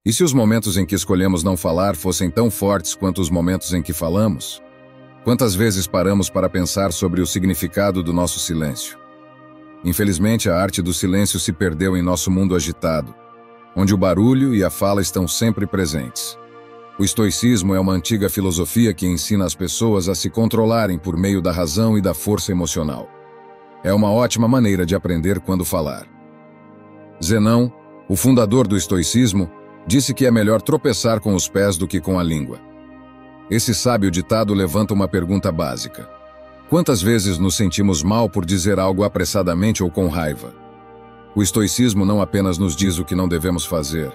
E se os momentos em que escolhemos não falar fossem tão fortes quanto os momentos em que falamos? Quantas vezes paramos para pensar sobre o significado do nosso silêncio? Infelizmente, a arte do silêncio se perdeu em nosso mundo agitado, onde o barulho e a fala estão sempre presentes. O estoicismo é uma antiga filosofia que ensina as pessoas a se controlarem por meio da razão e da força emocional. É uma ótima maneira de aprender quando falar. Zenão, o fundador do estoicismo, disse que é melhor tropeçar com os pés do que com a língua. Esse sábio ditado levanta uma pergunta básica. Quantas vezes nos sentimos mal por dizer algo apressadamente ou com raiva? O estoicismo não apenas nos diz o que não devemos fazer,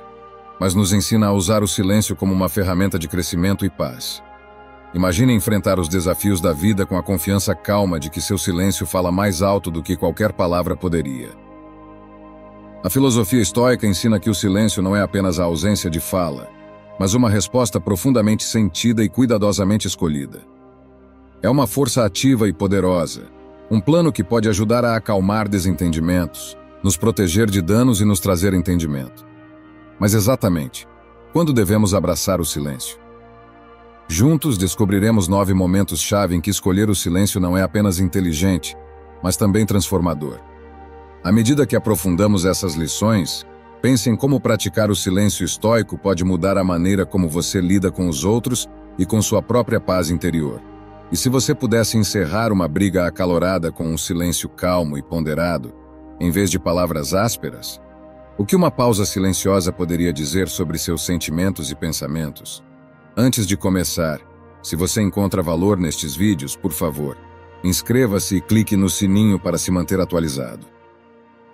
mas nos ensina a usar o silêncio como uma ferramenta de crescimento e paz. Imagine enfrentar os desafios da vida com a confiança calma de que seu silêncio fala mais alto do que qualquer palavra poderia. A filosofia estoica ensina que o silêncio não é apenas a ausência de fala, mas uma resposta profundamente sentida e cuidadosamente escolhida. É uma força ativa e poderosa, um plano que pode ajudar a acalmar desentendimentos, nos proteger de danos e nos trazer entendimento. Mas exatamente, quando devemos abraçar o silêncio? Juntos descobriremos 9 momentos-chave em que escolher o silêncio não é apenas inteligente, mas também transformador. À medida que aprofundamos essas lições, pense em como praticar o silêncio estoico pode mudar a maneira como você lida com os outros e com sua própria paz interior. E se você pudesse encerrar uma briga acalorada com um silêncio calmo e ponderado, em vez de palavras ásperas, o que uma pausa silenciosa poderia dizer sobre seus sentimentos e pensamentos? Antes de começar, se você encontra valor nestes vídeos, por favor, inscreva-se e clique no sininho para se manter atualizado.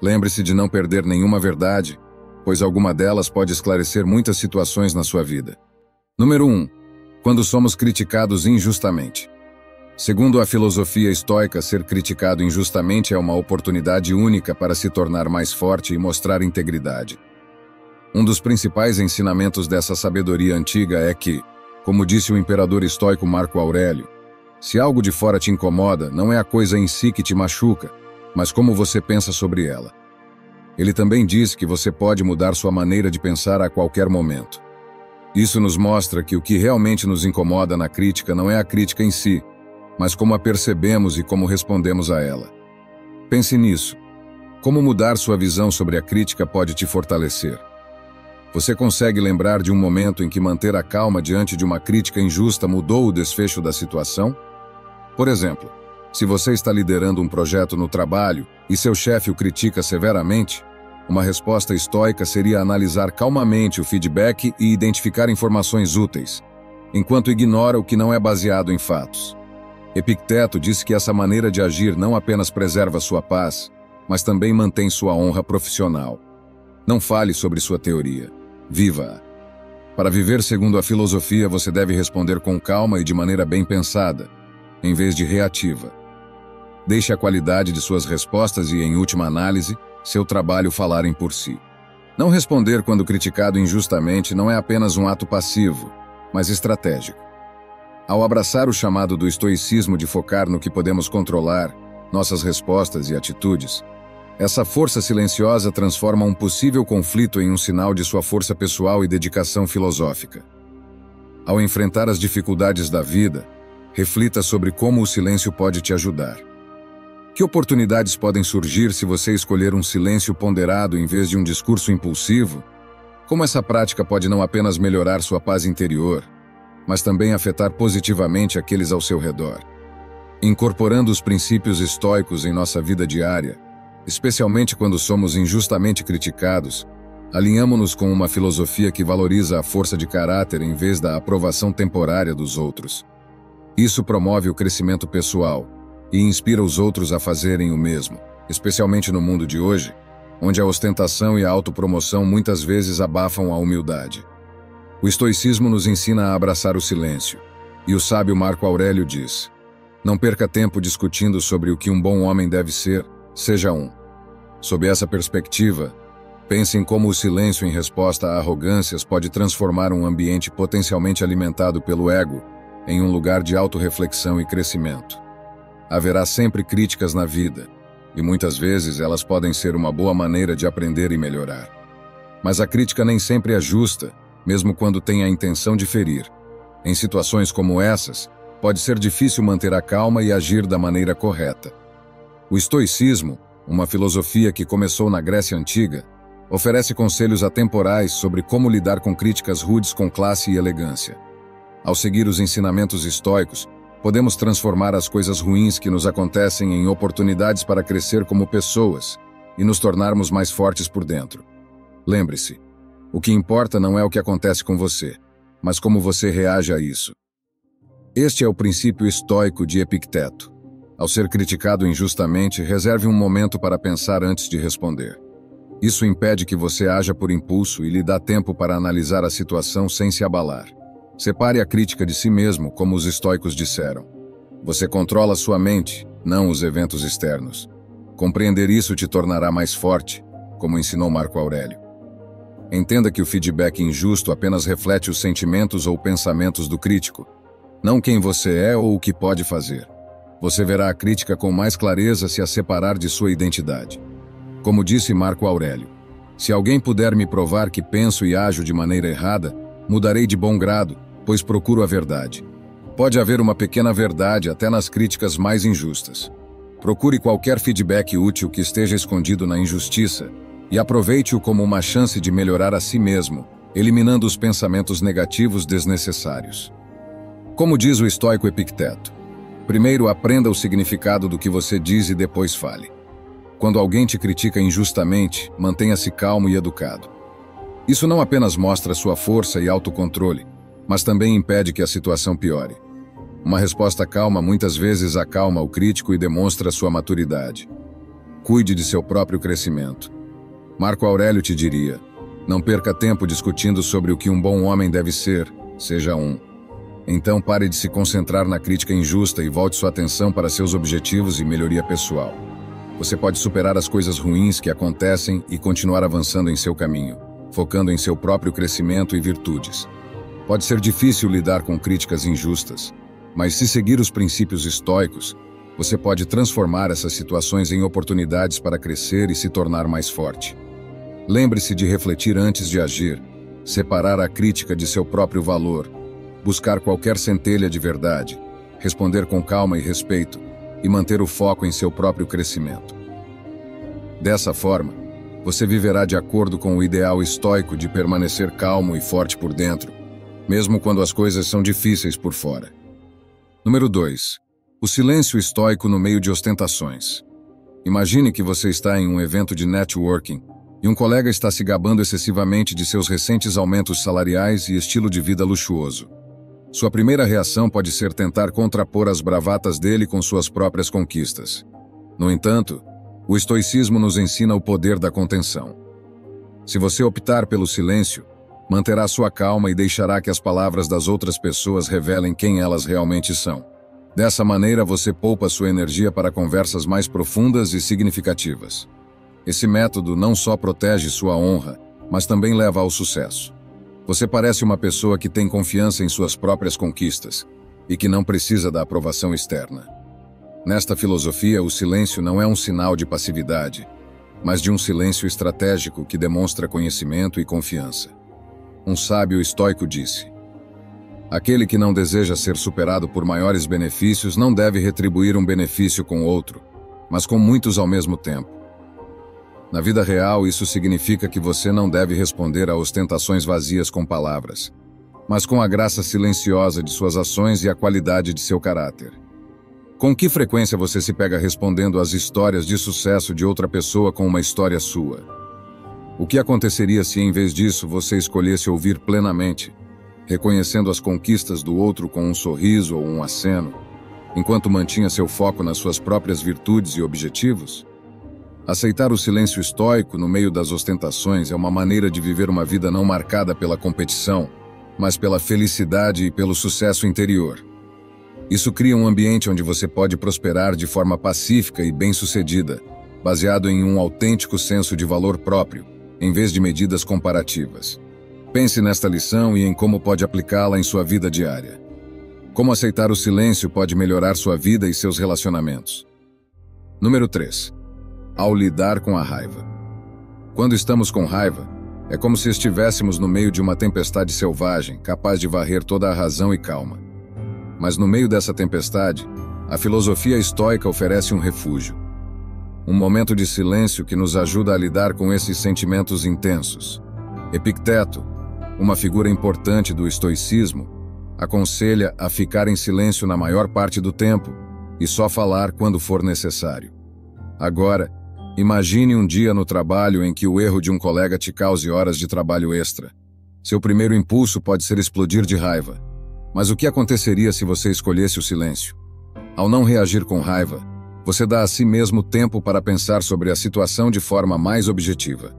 Lembre-se de não perder nenhuma verdade, pois alguma delas pode esclarecer muitas situações na sua vida. Número 1. Quando somos criticados injustamente. Segundo a filosofia estoica, ser criticado injustamente é uma oportunidade única para se tornar mais forte e mostrar integridade. Um dos principais ensinamentos dessa sabedoria antiga é que, como disse o imperador estoico Marco Aurélio, se algo de fora te incomoda, não é a coisa em si que te machuca, mas como você pensa sobre ela. Ele também diz que você pode mudar sua maneira de pensar a qualquer momento. Isso nos mostra que o que realmente nos incomoda na crítica não é a crítica em si, mas como a percebemos e como respondemos a ela. Pense nisso. Como mudar sua visão sobre a crítica pode te fortalecer? Você consegue lembrar de um momento em que manter a calma diante de uma crítica injusta mudou o desfecho da situação? Por exemplo, se você está liderando um projeto no trabalho e seu chefe o critica severamente, uma resposta estoica seria analisar calmamente o feedback e identificar informações úteis, enquanto ignora o que não é baseado em fatos. Epicteto disse que essa maneira de agir não apenas preserva sua paz, mas também mantém sua honra profissional. Não fale sobre sua teoria, viva-a. Para viver segundo a filosofia, você deve responder com calma e de maneira bem pensada, em vez de reativa. Deixe a qualidade de suas respostas e, em última análise, seu trabalho falarem por si. Não responder quando criticado injustamente não é apenas um ato passivo, mas estratégico. Ao abraçar o chamado do estoicismo de focar no que podemos controlar, nossas respostas e atitudes, essa força silenciosa transforma um possível conflito em um sinal de sua força pessoal e dedicação filosófica. Ao enfrentar as dificuldades da vida, reflita sobre como o silêncio pode te ajudar. Que oportunidades podem surgir se você escolher um silêncio ponderado em vez de um discurso impulsivo? Como essa prática pode não apenas melhorar sua paz interior, mas também afetar positivamente aqueles ao seu redor? Incorporando os princípios estoicos em nossa vida diária, especialmente quando somos injustamente criticados, alinhamo-nos com uma filosofia que valoriza a força de caráter em vez da aprovação temporária dos outros. Isso promove o crescimento pessoal e inspira os outros a fazerem o mesmo, especialmente no mundo de hoje, onde a ostentação e a autopromoção muitas vezes abafam a humildade. O estoicismo nos ensina a abraçar o silêncio, e o sábio Marco Aurélio diz: não perca tempo discutindo sobre o que um bom homem deve ser, seja um. Sob essa perspectiva, pense em como o silêncio em resposta a arrogâncias pode transformar um ambiente potencialmente alimentado pelo ego em um lugar de autorreflexão e crescimento. Haverá sempre críticas na vida, e muitas vezes elas podem ser uma boa maneira de aprender e melhorar. Mas a crítica nem sempre é justa, mesmo quando tem a intenção de ferir. Em situações como essas, pode ser difícil manter a calma e agir da maneira correta. O estoicismo, uma filosofia que começou na Grécia Antiga, oferece conselhos atemporais sobre como lidar com críticas rudes com classe e elegância. Ao seguir os ensinamentos estoicos, podemos transformar as coisas ruins que nos acontecem em oportunidades para crescer como pessoas e nos tornarmos mais fortes por dentro. Lembre-se, o que importa não é o que acontece com você, mas como você reage a isso. Este é o princípio estoico de Epicteto. Ao ser criticado injustamente, reserve um momento para pensar antes de responder. Isso impede que você haja por impulso e lhe dá tempo para analisar a situação sem se abalar. Separe a crítica de si mesmo, como os estoicos disseram. Você controla sua mente, não os eventos externos. Compreender isso te tornará mais forte, como ensinou Marco Aurélio. Entenda que o feedback injusto apenas reflete os sentimentos ou pensamentos do crítico, não quem você é ou o que pode fazer. Você verá a crítica com mais clareza se a separar de sua identidade. Como disse Marco Aurélio, se alguém puder me provar que penso e ajo de maneira errada, mudarei de bom grado, pois procuro a verdade. Pode haver uma pequena verdade até nas críticas mais injustas. Procure qualquer feedback útil que esteja escondido na injustiça e aproveite-o como uma chance de melhorar a si mesmo, eliminando os pensamentos negativos desnecessários. Como diz o estoico Epicteto, primeiro aprenda o significado do que você diz e depois fale. Quando alguém te critica injustamente, mantenha-se calmo e educado. Isso não apenas mostra sua força e autocontrole, mas também impede que a situação piore. Uma resposta calma muitas vezes acalma o crítico e demonstra sua maturidade. Cuide de seu próprio crescimento. Marco Aurélio te diria: não perca tempo discutindo sobre o que um bom homem deve ser, seja um. Então pare de se concentrar na crítica injusta e volte sua atenção para seus objetivos e melhoria pessoal. Você pode superar as coisas ruins que acontecem e continuar avançando em seu caminho, focando em seu próprio crescimento e virtudes. Pode ser difícil lidar com críticas injustas, mas se seguir os princípios estoicos, você pode transformar essas situações em oportunidades para crescer e se tornar mais forte. Lembre-se de refletir antes de agir, separar a crítica de seu próprio valor, buscar qualquer centelha de verdade, responder com calma e respeito, e manter o foco em seu próprio crescimento. Dessa forma, você viverá de acordo com o ideal estoico de permanecer calmo e forte por dentro, mesmo quando as coisas são difíceis por fora. Número 2. O silêncio estoico no meio de ostentações. Imagine que você está em um evento de networking e um colega está se gabando excessivamente de seus recentes aumentos salariais e estilo de vida luxuoso. Sua primeira reação pode ser tentar contrapor as bravatas dele com suas próprias conquistas. No entanto, o estoicismo nos ensina o poder da contenção. Se você optar pelo silêncio, manterá sua calma e deixará que as palavras das outras pessoas revelem quem elas realmente são. Dessa maneira, você poupa sua energia para conversas mais profundas e significativas. Esse método não só protege sua honra, mas também leva ao sucesso. Você parece uma pessoa que tem confiança em suas próprias conquistas e que não precisa da aprovação externa. Nesta filosofia, o silêncio não é um sinal de passividade, mas de um silêncio estratégico que demonstra conhecimento e confiança. Um sábio estoico disse: aquele que não deseja ser superado por maiores benefícios não deve retribuir um benefício com outro, mas com muitos ao mesmo tempo. Na vida real, isso significa que você não deve responder a ostentações vazias com palavras, mas com a graça silenciosa de suas ações e a qualidade de seu caráter. Com que frequência você se pega respondendo às histórias de sucesso de outra pessoa com uma história sua? O que aconteceria se, em vez disso, você escolhesse ouvir plenamente, reconhecendo as conquistas do outro com um sorriso ou um aceno, enquanto mantinha seu foco nas suas próprias virtudes e objetivos? Aceitar o silêncio estoico no meio das ostentações é uma maneira de viver uma vida não marcada pela competição, mas pela felicidade e pelo sucesso interior. Isso cria um ambiente onde você pode prosperar de forma pacífica e bem-sucedida, baseado em um autêntico senso de valor próprio, em vez de medidas comparativas. Pense nesta lição e em como pode aplicá-la em sua vida diária. Como aceitar o silêncio pode melhorar sua vida e seus relacionamentos. Número 3. Ao lidar com a raiva. Quando estamos com raiva, É como se estivéssemos no meio de uma tempestade selvagem, capaz de varrer toda a razão e calma. Mas no meio dessa tempestade, a filosofia estoica oferece um refúgio. Um momento de silêncio que nos ajuda a lidar com esses sentimentos intensos. Epicteto, uma figura importante do estoicismo, aconselha a ficar em silêncio na maior parte do tempo e só falar quando for necessário. Agora, imagine um dia no trabalho em que o erro de um colega te cause horas de trabalho extra. Seu primeiro impulso pode ser explodir de raiva. Mas o que aconteceria se você escolhesse o silêncio? Ao não reagir com raiva, você dá a si mesmo tempo para pensar sobre a situação de forma mais objetiva.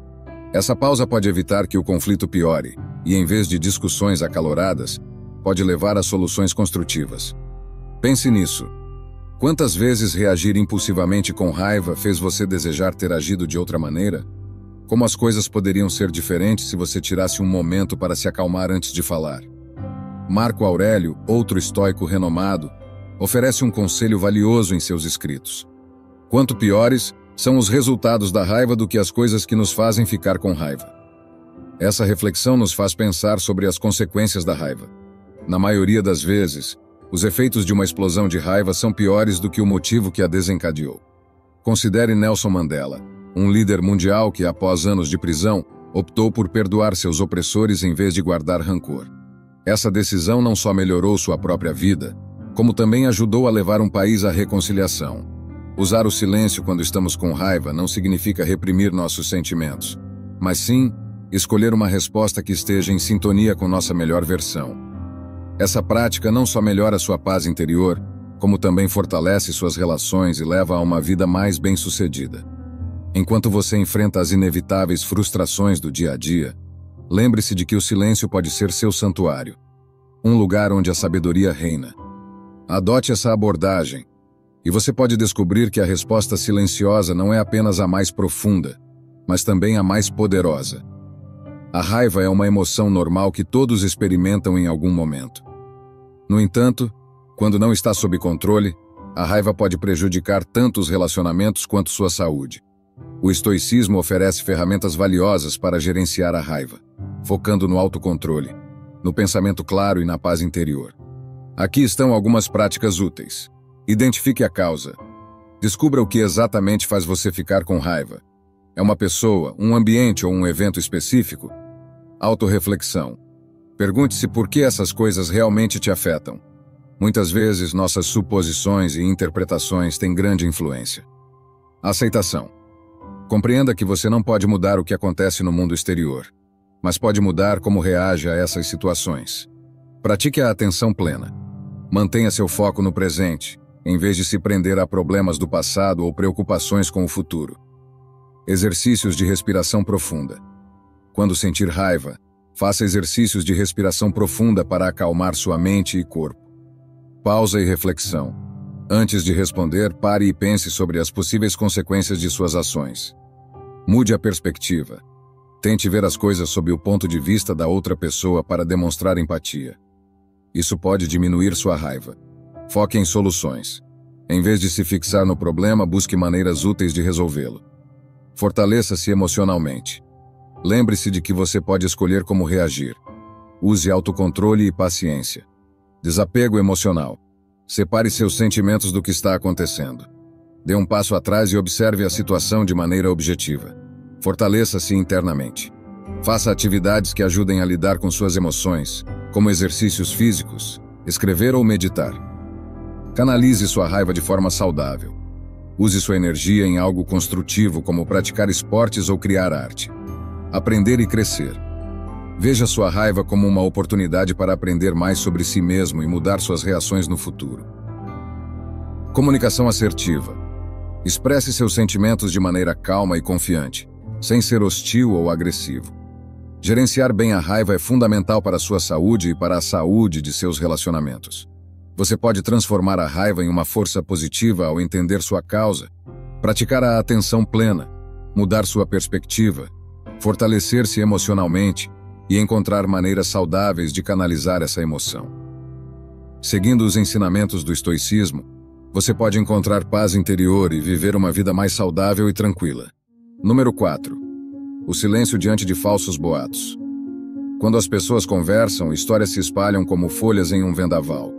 Essa pausa pode evitar que o conflito piore e, em vez de discussões acaloradas, pode levar a soluções construtivas. Pense nisso. Quantas vezes reagir impulsivamente com raiva fez você desejar ter agido de outra maneira? Como as coisas poderiam ser diferentes se você tirasse um momento para se acalmar antes de falar? Marco Aurélio, outro estoico renomado, oferece um conselho valioso em seus escritos. Quanto piores são os resultados da raiva do que as coisas que nos fazem ficar com raiva. Essa reflexão nos faz pensar sobre as consequências da raiva. Na maioria das vezes, os efeitos de uma explosão de raiva são piores do que o motivo que a desencadeou. Considere Nelson Mandela, um líder mundial que, após anos de prisão, optou por perdoar seus opressores em vez de guardar rancor. Essa decisão não só melhorou sua própria vida, como também ajudou a levar um país à reconciliação. Usar o silêncio quando estamos com raiva não significa reprimir nossos sentimentos, mas sim escolher uma resposta que esteja em sintonia com nossa melhor versão. Essa prática não só melhora sua paz interior, como também fortalece suas relações e leva a uma vida mais bem-sucedida. Enquanto você enfrenta as inevitáveis frustrações do dia a dia, lembre-se de que o silêncio pode ser seu santuário, um lugar onde a sabedoria reina. Adote essa abordagem, e você pode descobrir que a resposta silenciosa não é apenas a mais profunda, mas também a mais poderosa. A raiva é uma emoção normal que todos experimentam em algum momento. No entanto, quando não está sob controle, a raiva pode prejudicar tanto os relacionamentos quanto sua saúde. O estoicismo oferece ferramentas valiosas para gerenciar a raiva, focando no autocontrole, no pensamento claro e na paz interior. Aqui estão algumas práticas úteis. Identifique a causa. Descubra o que exatamente faz você ficar com raiva. É uma pessoa, um ambiente ou um evento específico? Autorreflexão. Pergunte-se por que essas coisas realmente te afetam. Muitas vezes, nossas suposições e interpretações têm grande influência. Aceitação. Compreenda que você não pode mudar o que acontece no mundo exterior, mas pode mudar como reage a essas situações. Pratique a atenção plena. Mantenha seu foco no presente, em vez de se prender a problemas do passado ou preocupações com o futuro. Exercícios de respiração profunda. Quando sentir raiva, faça exercícios de respiração profunda para acalmar sua mente e corpo. Pausa e reflexão. Antes de responder, pare e pense sobre as possíveis consequências de suas ações. Mude a perspectiva. Tente ver as coisas sob o ponto de vista da outra pessoa para demonstrar empatia. Isso pode diminuir sua raiva. Foque em soluções. Em vez de se fixar no problema, busque maneiras úteis de resolvê-lo. Fortaleça-se emocionalmente. Lembre-se de que você pode escolher como reagir. Use autocontrole e paciência. Desapego emocional. Separe seus sentimentos do que está acontecendo. Dê um passo atrás e observe a situação de maneira objetiva. Fortaleça-se internamente. Faça atividades que ajudem a lidar com suas emoções, como exercícios físicos, escrever ou meditar. Canalize sua raiva de forma saudável. Use sua energia em algo construtivo, como praticar esportes ou criar arte. Aprender e crescer. Veja sua raiva como uma oportunidade para aprender mais sobre si mesmo e mudar suas reações no futuro. Comunicação assertiva. Expresse seus sentimentos de maneira calma e confiante, sem ser hostil ou agressivo. Gerenciar bem a raiva é fundamental para a sua saúde e para a saúde de seus relacionamentos. Você pode transformar a raiva em uma força positiva ao entender sua causa, praticar a atenção plena, mudar sua perspectiva, fortalecer-se emocionalmente e encontrar maneiras saudáveis de canalizar essa emoção. Seguindo os ensinamentos do estoicismo, você pode encontrar paz interior e viver uma vida mais saudável e tranquila. Número 4. O silêncio diante de falsos boatos. Quando as pessoas conversam, histórias se espalham como folhas em um vendaval.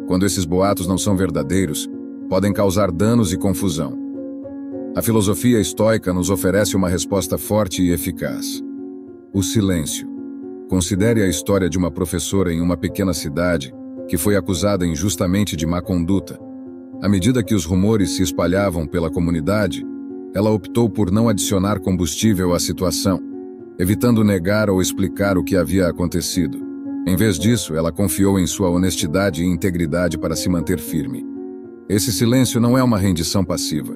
Quando esses boatos não são verdadeiros, podem causar danos e confusão. A filosofia estoica nos oferece uma resposta forte e eficaz. O silêncio. Considere a história de uma professora em uma pequena cidade que foi acusada injustamente de má conduta. À medida que os rumores se espalhavam pela comunidade, ela optou por não adicionar combustível à situação, evitando negar ou explicar o que havia acontecido. Em vez disso, ela confiou em sua honestidade e integridade para se manter firme. Esse silêncio não é uma rendição passiva,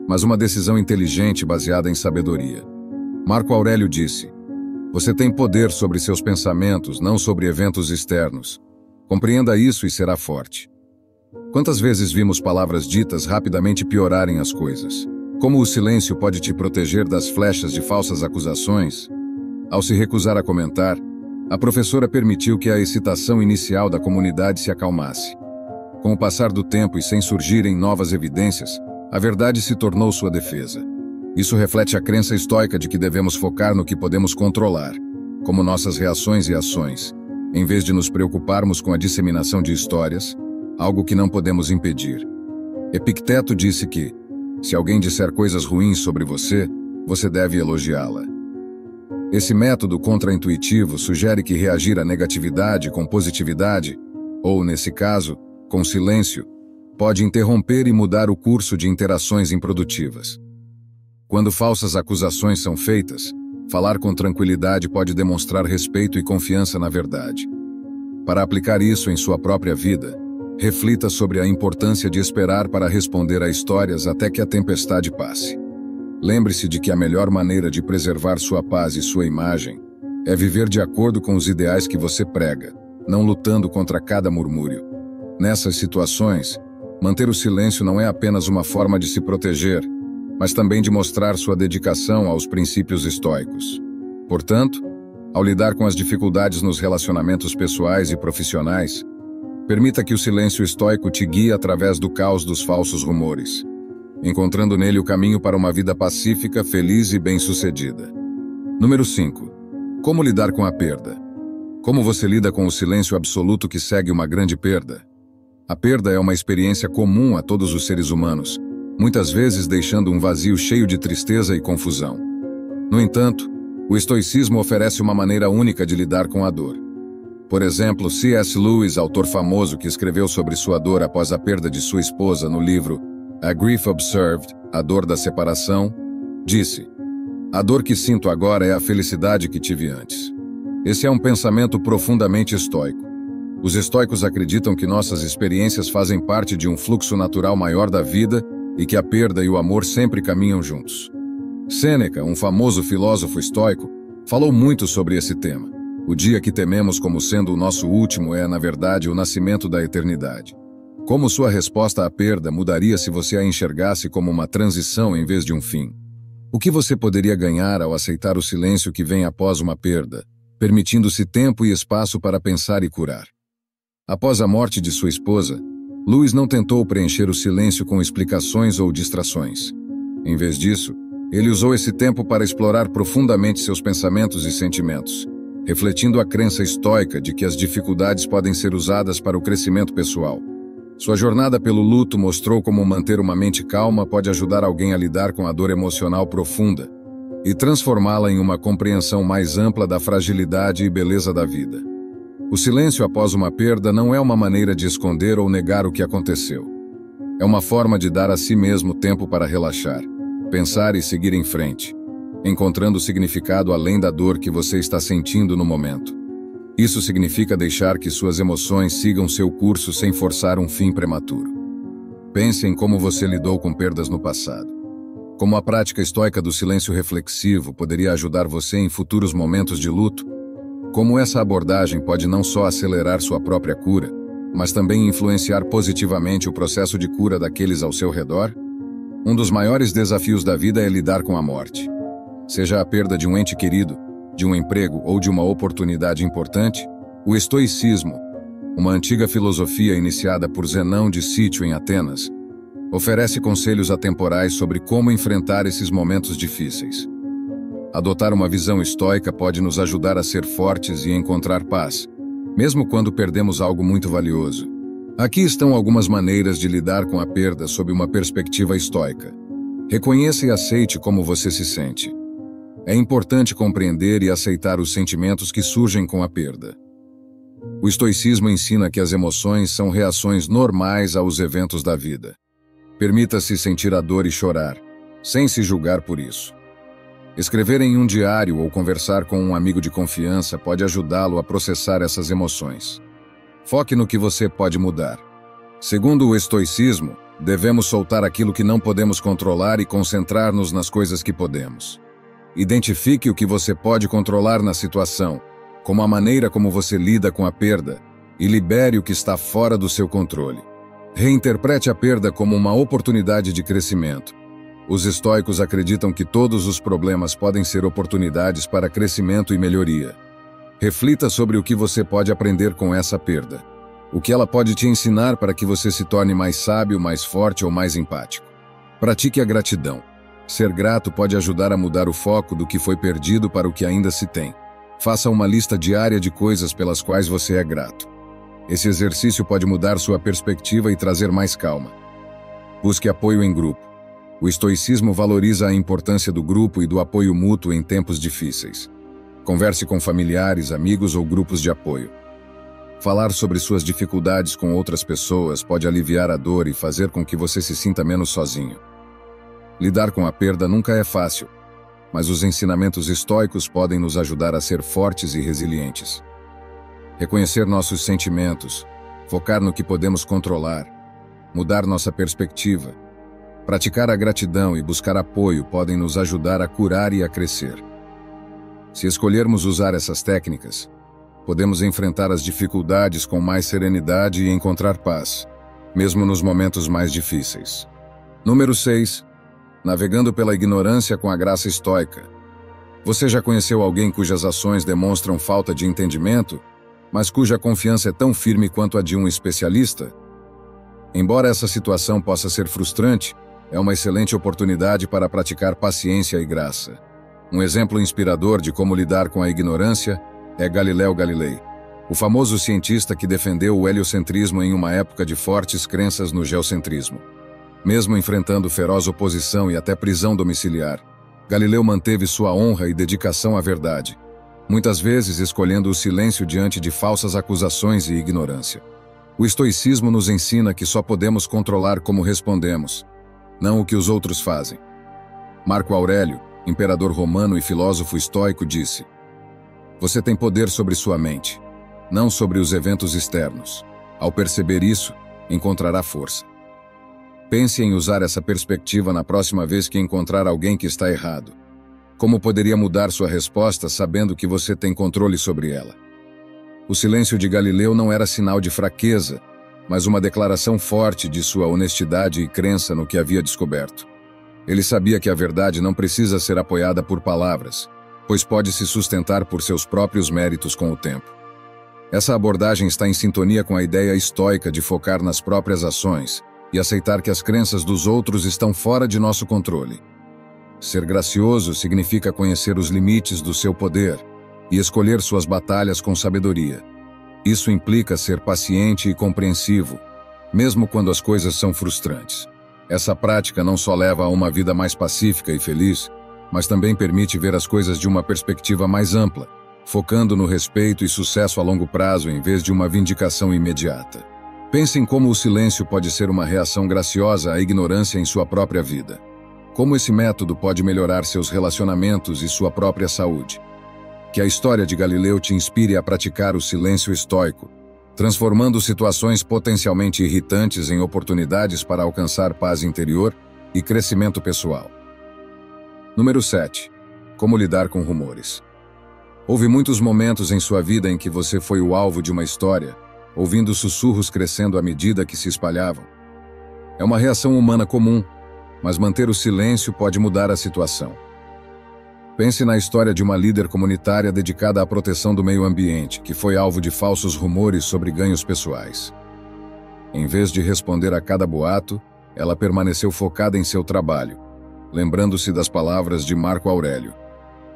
mas uma decisão inteligente baseada em sabedoria. Marco Aurélio disse: "Você tem poder sobre seus pensamentos, não sobre eventos externos. Compreenda isso e será forte." Quantas vezes vimos palavras ditas rapidamente piorarem as coisas? Como o silêncio pode te proteger das flechas de falsas acusações? Ao se recusar a comentar, a professora permitiu que a excitação inicial da comunidade se acalmasse. Com o passar do tempo e sem surgirem novas evidências, a verdade se tornou sua defesa. Isso reflete a crença estoica de que devemos focar no que podemos controlar, como nossas reações e ações, em vez de nos preocuparmos com a disseminação de histórias, algo que não podemos impedir. Epicteto disse que, se alguém disser coisas ruins sobre você, você deve elogiá-la. Esse método contraintuitivo sugere que reagir à negatividade com positividade, ou, nesse caso, com silêncio, pode interromper e mudar o curso de interações improdutivas. Quando falsas acusações são feitas, falar com tranquilidade pode demonstrar respeito e confiança na verdade. Para aplicar isso em sua própria vida, reflita sobre a importância de esperar para responder a histórias até que a tempestade passe. Lembre-se de que a melhor maneira de preservar sua paz e sua imagem é viver de acordo com os ideais que você prega, não lutando contra cada murmúrio. Nessas situações, manter o silêncio não é apenas uma forma de se proteger, mas também de mostrar sua dedicação aos princípios estoicos. Portanto, ao lidar com as dificuldades nos relacionamentos pessoais e profissionais, permita que o silêncio estoico te guie através do caos dos falsos rumores, encontrando nele o caminho para uma vida pacífica, feliz e bem-sucedida. Número 5. Como lidar com a perda? Como você lida com o silêncio absoluto que segue uma grande perda? A perda é uma experiência comum a todos os seres humanos, muitas vezes deixando um vazio cheio de tristeza e confusão. No entanto, o estoicismo oferece uma maneira única de lidar com a dor. Por exemplo, C.S. Lewis, autor famoso que escreveu sobre sua dor após a perda de sua esposa no livro A Grief Observed, A Dor da Separação, disse: "A dor que sinto agora é a felicidade que tive antes." Esse é um pensamento profundamente estoico. Os estoicos acreditam que nossas experiências fazem parte de um fluxo natural maior da vida e que a perda e o amor sempre caminham juntos. Sêneca, um famoso filósofo estoico, falou muito sobre esse tema. O dia que tememos como sendo o nosso último é, na verdade, o nascimento da eternidade. Como sua resposta à perda mudaria se você a enxergasse como uma transição em vez de um fim? O que você poderia ganhar ao aceitar o silêncio que vem após uma perda, permitindo-se tempo e espaço para pensar e curar? Após a morte de sua esposa, Lewis não tentou preencher o silêncio com explicações ou distrações. Em vez disso, ele usou esse tempo para explorar profundamente seus pensamentos e sentimentos, refletindo a crença estoica de que as dificuldades podem ser usadas para o crescimento pessoal. Sua jornada pelo luto mostrou como manter uma mente calma pode ajudar alguém a lidar com a dor emocional profunda e transformá-la em uma compreensão mais ampla da fragilidade e beleza da vida. O silêncio após uma perda não é uma maneira de esconder ou negar o que aconteceu. É uma forma de dar a si mesmo tempo para relaxar, pensar e seguir em frente, encontrando significado além da dor que você está sentindo no momento. Isso significa deixar que suas emoções sigam seu curso sem forçar um fim prematuro. Pense em como você lidou com perdas no passado. Como a prática estoica do silêncio reflexivo poderia ajudar você em futuros momentos de luto. Como essa abordagem pode não só acelerar sua própria cura, mas também influenciar positivamente o processo de cura daqueles ao seu redor? Um dos maiores desafios da vida é lidar com a morte. Seja a perda de um ente querido, de um emprego ou de uma oportunidade importante, o estoicismo, uma antiga filosofia iniciada por Zenão de Cítio em Atenas, oferece conselhos atemporais sobre como enfrentar esses momentos difíceis. Adotar uma visão estoica pode nos ajudar a ser fortes e encontrar paz, mesmo quando perdemos algo muito valioso. Aqui estão algumas maneiras de lidar com a perda sob uma perspectiva estoica. Reconheça e aceite como você se sente. É importante compreender e aceitar os sentimentos que surgem com a perda. O estoicismo ensina que as emoções são reações normais aos eventos da vida. Permita-se sentir a dor e chorar, sem se julgar por isso. Escrever em um diário ou conversar com um amigo de confiança pode ajudá-lo a processar essas emoções. Foque no que você pode mudar. Segundo o estoicismo, devemos soltar aquilo que não podemos controlar e concentrar-nos nas coisas que podemos. Identifique o que você pode controlar na situação, como a maneira como você lida com a perda, e libere o que está fora do seu controle. Reinterprete a perda como uma oportunidade de crescimento. Os estoicos acreditam que todos os problemas podem ser oportunidades para crescimento e melhoria. Reflita sobre o que você pode aprender com essa perda. O que ela pode te ensinar para que você se torne mais sábio, mais forte ou mais empático. Pratique a gratidão. Ser grato pode ajudar a mudar o foco do que foi perdido para o que ainda se tem. Faça uma lista diária de coisas pelas quais você é grato. Esse exercício pode mudar sua perspectiva e trazer mais calma. Busque apoio em grupo. O estoicismo valoriza a importância do grupo e do apoio mútuo em tempos difíceis. Converse com familiares, amigos ou grupos de apoio. Falar sobre suas dificuldades com outras pessoas pode aliviar a dor e fazer com que você se sinta menos sozinho. Lidar com a perda nunca é fácil, mas os ensinamentos estoicos podem nos ajudar a ser fortes e resilientes. Reconhecer nossos sentimentos, focar no que podemos controlar, mudar nossa perspectiva, praticar a gratidão e buscar apoio podem nos ajudar a curar e a crescer. Se escolhermos usar essas técnicas, podemos enfrentar as dificuldades com mais serenidade e encontrar paz, mesmo nos momentos mais difíceis. Número 6. Navegando pela ignorância com a graça estoica. Você já conheceu alguém cujas ações demonstram falta de entendimento, mas cuja confiança é tão firme quanto a de um especialista? Embora essa situação possa ser frustrante, é uma excelente oportunidade para praticar paciência e graça. Um exemplo inspirador de como lidar com a ignorância é Galileu Galilei, o famoso cientista que defendeu o heliocentrismo em uma época de fortes crenças no geocentrismo. Mesmo enfrentando feroz oposição e até prisão domiciliar, Galileu manteve sua honra e dedicação à verdade, muitas vezes escolhendo o silêncio diante de falsas acusações e ignorância. O estoicismo nos ensina que só podemos controlar como respondemos, não o que os outros fazem. Marco Aurélio, imperador romano e filósofo estoico, disse: "Você tem poder sobre sua mente, não sobre os eventos externos. Ao perceber isso, encontrará força." Pense em usar essa perspectiva na próxima vez que encontrar alguém que está errado. Como poderia mudar sua resposta sabendo que você tem controle sobre ela? O silêncio de Galileu não era sinal de fraqueza, mas uma declaração forte de sua honestidade e crença no que havia descoberto. Ele sabia que a verdade não precisa ser apoiada por palavras, pois pode se sustentar por seus próprios méritos com o tempo. Essa abordagem está em sintonia com a ideia estoica de focar nas próprias ações e aceitar que as crenças dos outros estão fora de nosso controle. Ser gracioso significa conhecer os limites do seu poder e escolher suas batalhas com sabedoria. Isso implica ser paciente e compreensivo, mesmo quando as coisas são frustrantes. Essa prática não só leva a uma vida mais pacífica e feliz, mas também permite ver as coisas de uma perspectiva mais ampla, focando no respeito e sucesso a longo prazo em vez de uma vindicação imediata. Pense em como o silêncio pode ser uma reação graciosa à ignorância em sua própria vida. Como esse método pode melhorar seus relacionamentos e sua própria saúde. Que a história de Galileu te inspire a praticar o silêncio estoico, transformando situações potencialmente irritantes em oportunidades para alcançar paz interior e crescimento pessoal. Número 7. Como lidar com rumores. Houve muitos momentos em sua vida em que você foi o alvo de uma história, ouvindo sussurros crescendo à medida que se espalhavam. É uma reação humana comum, mas manter o silêncio pode mudar a situação. Pense na história de uma líder comunitária dedicada à proteção do meio ambiente, que foi alvo de falsos rumores sobre ganhos pessoais. Em vez de responder a cada boato, ela permaneceu focada em seu trabalho, lembrando-se das palavras de Marco Aurélio: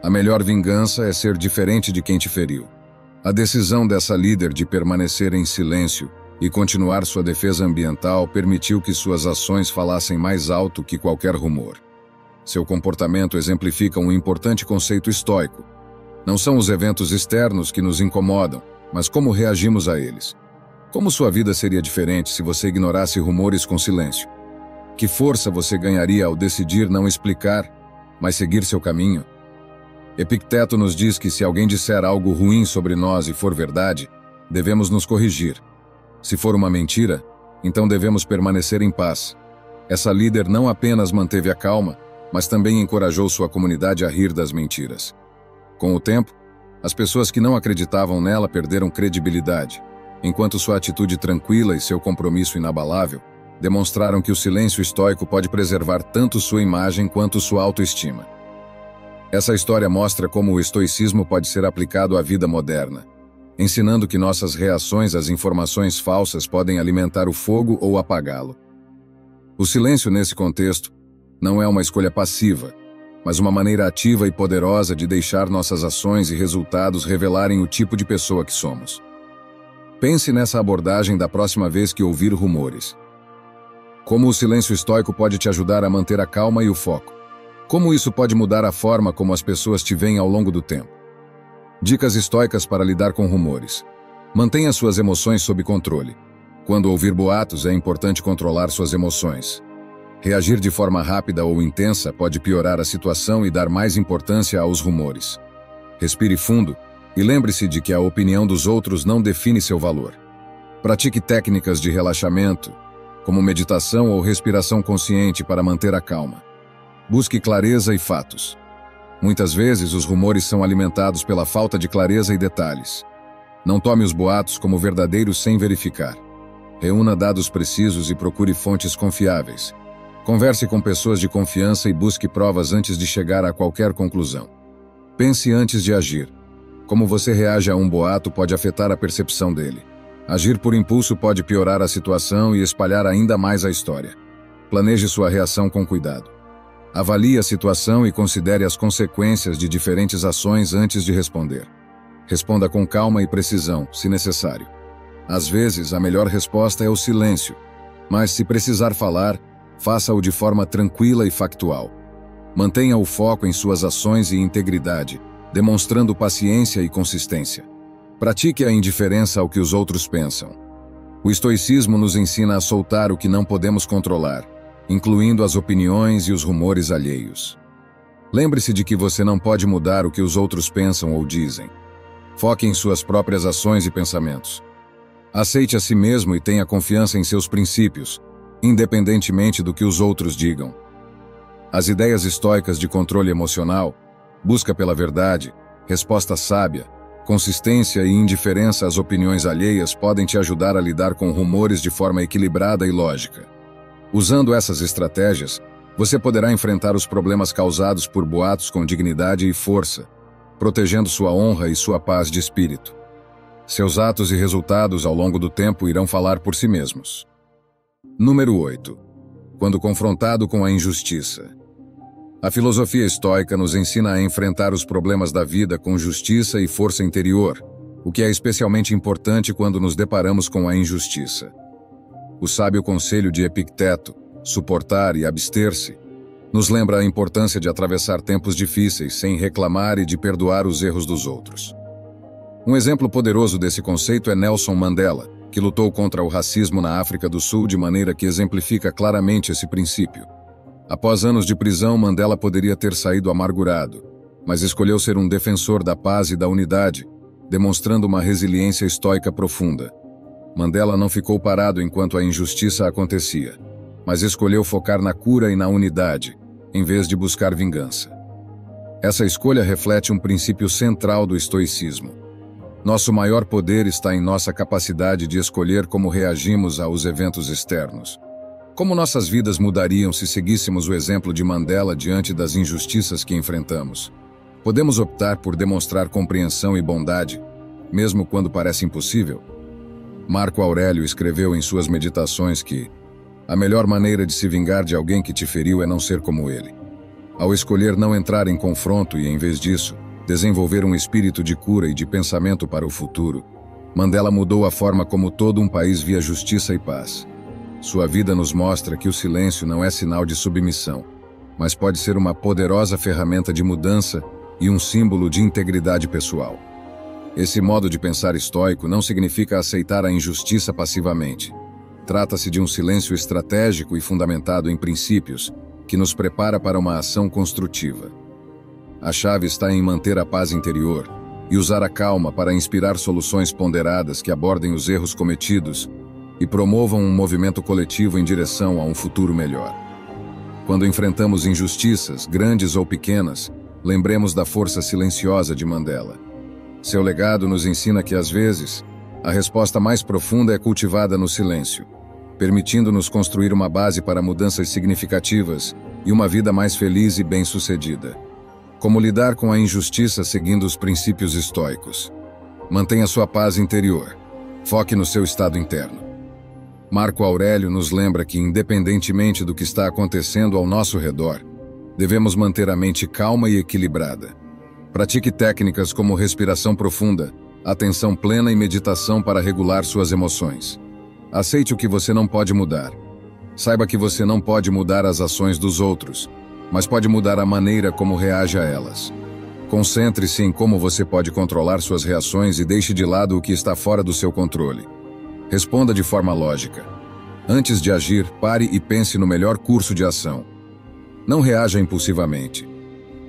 A melhor vingança é ser diferente de quem te feriu. A decisão dessa líder de permanecer em silêncio e continuar sua defesa ambiental permitiu que suas ações falassem mais alto que qualquer rumor. Seu comportamento exemplifica um importante conceito estoico. Não são os eventos externos que nos incomodam, mas como reagimos a eles. Como sua vida seria diferente se você ignorasse rumores com silêncio? Que força você ganharia ao decidir não explicar, mas seguir seu caminho? Epicteto nos diz que se alguém disser algo ruim sobre nós e for verdade, devemos nos corrigir. Se for uma mentira, então devemos permanecer em paz. Essa líder não apenas manteve a calma, mas também encorajou sua comunidade a rir das mentiras. Com o tempo, as pessoas que não acreditavam nela perderam credibilidade, enquanto sua atitude tranquila e seu compromisso inabalável demonstraram que o silêncio estoico pode preservar tanto sua imagem quanto sua autoestima. Essa história mostra como o estoicismo pode ser aplicado à vida moderna, ensinando que nossas reações às informações falsas podem alimentar o fogo ou apagá-lo. O silêncio nesse contexto não é uma escolha passiva, mas uma maneira ativa e poderosa de deixar nossas ações e resultados revelarem o tipo de pessoa que somos. Pense nessa abordagem da próxima vez que ouvir rumores. Como o silêncio estoico pode te ajudar a manter a calma e o foco? Como isso pode mudar a forma como as pessoas te veem ao longo do tempo? Dicas estoicas para lidar com rumores. Mantenha suas emoções sob controle. Quando ouvir boatos, é importante controlar suas emoções. Reagir de forma rápida ou intensa pode piorar a situação e dar mais importância aos rumores. Respire fundo e lembre-se de que a opinião dos outros não define seu valor. Pratique técnicas de relaxamento, como meditação ou respiração consciente para manter a calma. Busque clareza e fatos. Muitas vezes, os rumores são alimentados pela falta de clareza e detalhes. Não tome os boatos como verdadeiros sem verificar. Reúna dados precisos e procure fontes confiáveis. Converse com pessoas de confiança e busque provas antes de chegar a qualquer conclusão. Pense antes de agir. Como você reage a um boato pode afetar a percepção dele. Agir por impulso pode piorar a situação e espalhar ainda mais a história. Planeje sua reação com cuidado. Avalie a situação e considere as consequências de diferentes ações antes de responder. Responda com calma e precisão, se necessário. Às vezes, a melhor resposta é o silêncio, mas se precisar falar, faça-o de forma tranquila e factual. Mantenha o foco em suas ações e integridade, demonstrando paciência e consistência. Pratique a indiferença ao que os outros pensam. O estoicismo nos ensina a soltar o que não podemos controlar, incluindo as opiniões e os rumores alheios. Lembre-se de que você não pode mudar o que os outros pensam ou dizem. Foque em suas próprias ações e pensamentos. Aceite a si mesmo e tenha confiança em seus princípios, independentemente do que os outros digam. As ideias estoicas de controle emocional, busca pela verdade, resposta sábia, consistência e indiferença às opiniões alheias podem te ajudar a lidar com rumores de forma equilibrada e lógica. Usando essas estratégias, você poderá enfrentar os problemas causados por boatos com dignidade e força, protegendo sua honra e sua paz de espírito. Seus atos e resultados ao longo do tempo irão falar por si mesmos. Número 8. Quando confrontado com a injustiça. A filosofia estoica nos ensina a enfrentar os problemas da vida com justiça e força interior, o que é especialmente importante quando nos deparamos com a injustiça. O sábio conselho de Epicteto, suportar e abster-se, nos lembra a importância de atravessar tempos difíceis sem reclamar e de perdoar os erros dos outros. Um exemplo poderoso desse conceito é Nelson Mandela, que lutou contra o racismo na África do Sul de maneira que exemplifica claramente esse princípio. Após anos de prisão, Mandela poderia ter saído amargurado, mas escolheu ser um defensor da paz e da unidade, demonstrando uma resiliência estoica profunda. Mandela não ficou parado enquanto a injustiça acontecia, mas escolheu focar na cura e na unidade, em vez de buscar vingança. Essa escolha reflete um princípio central do estoicismo. Nosso maior poder está em nossa capacidade de escolher como reagimos aos eventos externos. Como nossas vidas mudariam se seguíssemos o exemplo de Mandela diante das injustiças que enfrentamos? Podemos optar por demonstrar compreensão e bondade, mesmo quando parece impossível? Marco Aurélio escreveu em suas meditações que a melhor maneira de se vingar de alguém que te feriu é não ser como ele. Ao escolher não entrar em confronto e, em vez disso, desenvolver um espírito de cura e de pensamento para o futuro, Mandela mudou a forma como todo um país via justiça e paz. Sua vida nos mostra que o silêncio não é sinal de submissão, mas pode ser uma poderosa ferramenta de mudança e um símbolo de integridade pessoal. Esse modo de pensar estoico não significa aceitar a injustiça passivamente. Trata-se de um silêncio estratégico e fundamentado em princípios que nos prepara para uma ação construtiva. A chave está em manter a paz interior e usar a calma para inspirar soluções ponderadas que abordem os erros cometidos e promovam um movimento coletivo em direção a um futuro melhor. Quando enfrentamos injustiças, grandes ou pequenas, lembremos da força silenciosa de Mandela. Seu legado nos ensina que, às vezes, a resposta mais profunda é cultivada no silêncio, permitindo-nos construir uma base para mudanças significativas e uma vida mais feliz e bem-sucedida. Como lidar com a injustiça seguindo os princípios estoicos? Mantenha sua paz interior. Foque no seu estado interno. Marco Aurélio nos lembra que, independentemente do que está acontecendo ao nosso redor, devemos manter a mente calma e equilibrada. Pratique técnicas como respiração profunda, atenção plena e meditação para regular suas emoções. Aceite o que você não pode mudar. Saiba que você não pode mudar as ações dos outros, mas pode mudar a maneira como reage a elas. Concentre-se em como você pode controlar suas reações e deixe de lado o que está fora do seu controle. Responda de forma lógica. Antes de agir, pare e pense no melhor curso de ação. Não reaja impulsivamente.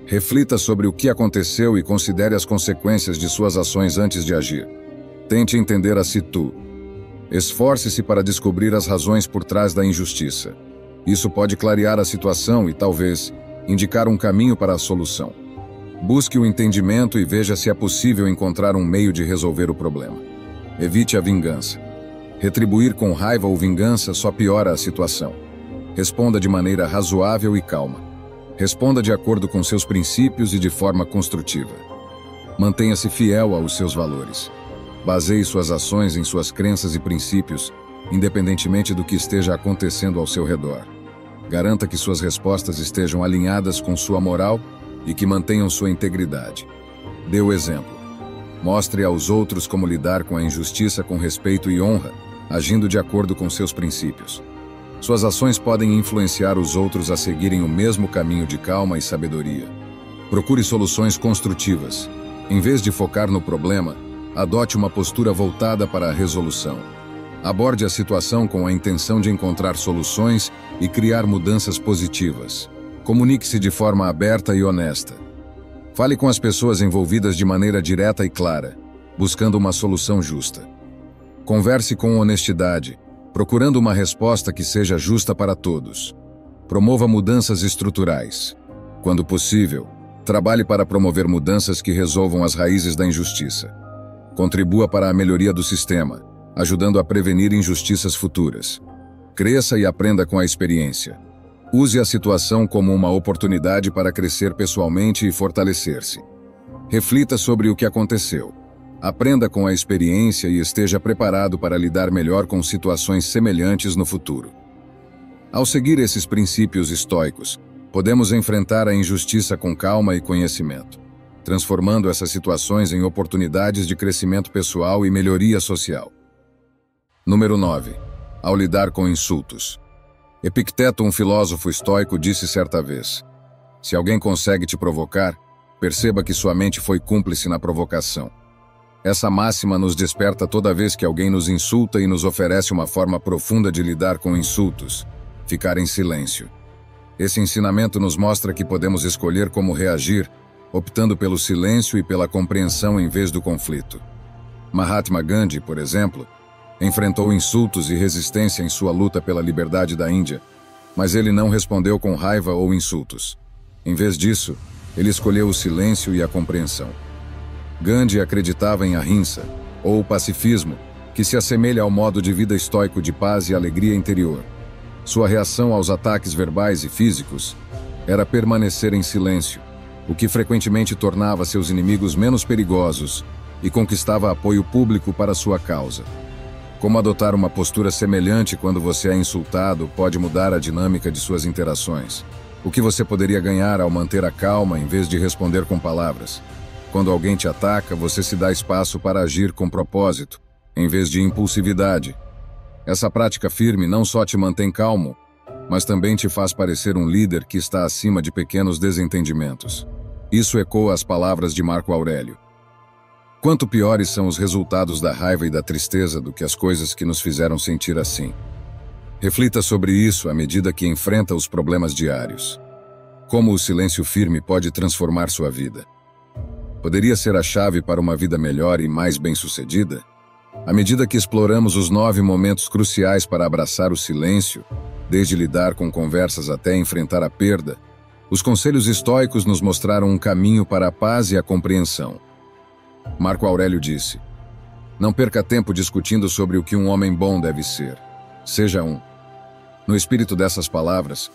Reflita sobre o que aconteceu e considere as consequências de suas ações antes de agir. Tente entender a situ. Esforce-se para descobrir as razões por trás da injustiça. Isso pode clarear a situação e, talvez, indicar um caminho para a solução. Busque o entendimento e veja se é possível encontrar um meio de resolver o problema. Evite a vingança. Retribuir com raiva ou vingança só piora a situação. Responda de maneira razoável e calma. Responda de acordo com seus princípios e de forma construtiva. Mantenha-se fiel aos seus valores. Baseie suas ações em suas crenças e princípios, independentemente do que esteja acontecendo ao seu redor. Garanta que suas respostas estejam alinhadas com sua moral e que mantenham sua integridade. Dê o exemplo. Mostre aos outros como lidar com a injustiça com respeito e honra, agindo de acordo com seus princípios. Suas ações podem influenciar os outros a seguirem o mesmo caminho de calma e sabedoria. Procure soluções construtivas. Em vez de focar no problema, adote uma postura voltada para a resolução. Aborde a situação com a intenção de encontrar soluções e criar mudanças positivas. Comunique-se de forma aberta e honesta. Fale com as pessoas envolvidas de maneira direta e clara, buscando uma solução justa. Converse com honestidade, procurando uma resposta que seja justa para todos. Promova mudanças estruturais. Quando possível, trabalhe para promover mudanças que resolvam as raízes da injustiça. Contribua para a melhoria do sistema, ajudando a prevenir injustiças futuras. Cresça e aprenda com a experiência. Use a situação como uma oportunidade para crescer pessoalmente e fortalecer-se. Reflita sobre o que aconteceu. Aprenda com a experiência e esteja preparado para lidar melhor com situações semelhantes no futuro. Ao seguir esses princípios estoicos, podemos enfrentar a injustiça com calma e conhecimento, transformando essas situações em oportunidades de crescimento pessoal e melhoria social. Número 9. Ao lidar com insultos. Epicteto, um filósofo estoico, disse certa vez: se alguém consegue te provocar, perceba que sua mente foi cúmplice na provocação. Essa máxima nos desperta toda vez que alguém nos insulta e nos oferece uma forma profunda de lidar com insultos: ficar em silêncio. Esse ensinamento nos mostra que podemos escolher como reagir, optando pelo silêncio e pela compreensão em vez do conflito. Mahatma Gandhi, por exemplo, enfrentou insultos e resistência em sua luta pela liberdade da Índia, mas ele não respondeu com raiva ou insultos. Em vez disso, ele escolheu o silêncio e a compreensão. Gandhi acreditava em ahimsa, ou pacifismo, que se assemelha ao modo de vida estoico de paz e alegria interior. Sua reação aos ataques verbais e físicos era permanecer em silêncio, o que frequentemente tornava seus inimigos menos perigosos e conquistava apoio público para sua causa. Como adotar uma postura semelhante quando você é insultado pode mudar a dinâmica de suas interações. O que você poderia ganhar ao manter a calma em vez de responder com palavras? Quando alguém te ataca, você se dá espaço para agir com propósito, em vez de impulsividade. Essa prática firme não só te mantém calmo, mas também te faz parecer um líder que está acima de pequenos desentendimentos. Isso ecoa as palavras de Marco Aurélio. Quanto piores são os resultados da raiva e da tristeza do que as coisas que nos fizeram sentir assim. Reflita sobre isso à medida que enfrenta os problemas diários. Como o silêncio firme pode transformar sua vida? Poderia ser a chave para uma vida melhor e mais bem-sucedida? À medida que exploramos os 9 momentos cruciais para abraçar o silêncio, desde lidar com conversas até enfrentar a perda, os conselhos estoicos nos mostraram um caminho para a paz e a compreensão. Marco Aurélio disse: "Não perca tempo discutindo sobre o que um homem bom deve ser. Seja um." No espírito dessas palavras,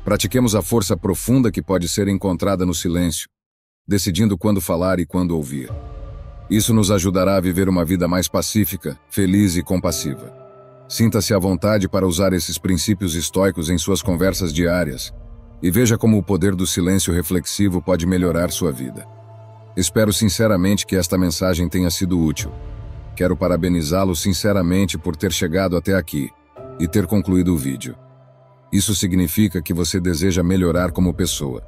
pratiquemos a força profunda que pode ser encontrada no silêncio, decidindo quando falar e quando ouvir. Isso nos ajudará a viver uma vida mais pacífica, feliz e compassiva. Sinta-se à vontade para usar esses princípios estoicos em suas conversas diárias e veja como o poder do silêncio reflexivo pode melhorar sua vida. Espero sinceramente que esta mensagem tenha sido útil. Quero parabenizá-lo sinceramente por ter chegado até aqui e ter concluído o vídeo. Isso significa que você deseja melhorar como pessoa.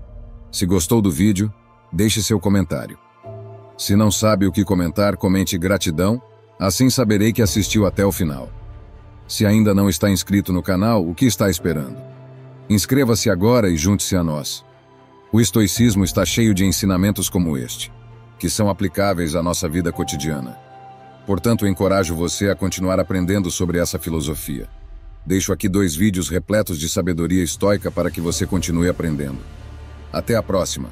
Se gostou do vídeo, deixe seu comentário. Se não sabe o que comentar, comente gratidão, assim saberei que assistiu até o final. Se ainda não está inscrito no canal, o que está esperando? Inscreva-se agora e junte-se a nós. O estoicismo está cheio de ensinamentos como este, que são aplicáveis à nossa vida cotidiana. Portanto, encorajo você a continuar aprendendo sobre essa filosofia. Deixo aqui 2 vídeos repletos de sabedoria estoica para que você continue aprendendo. Até a próxima!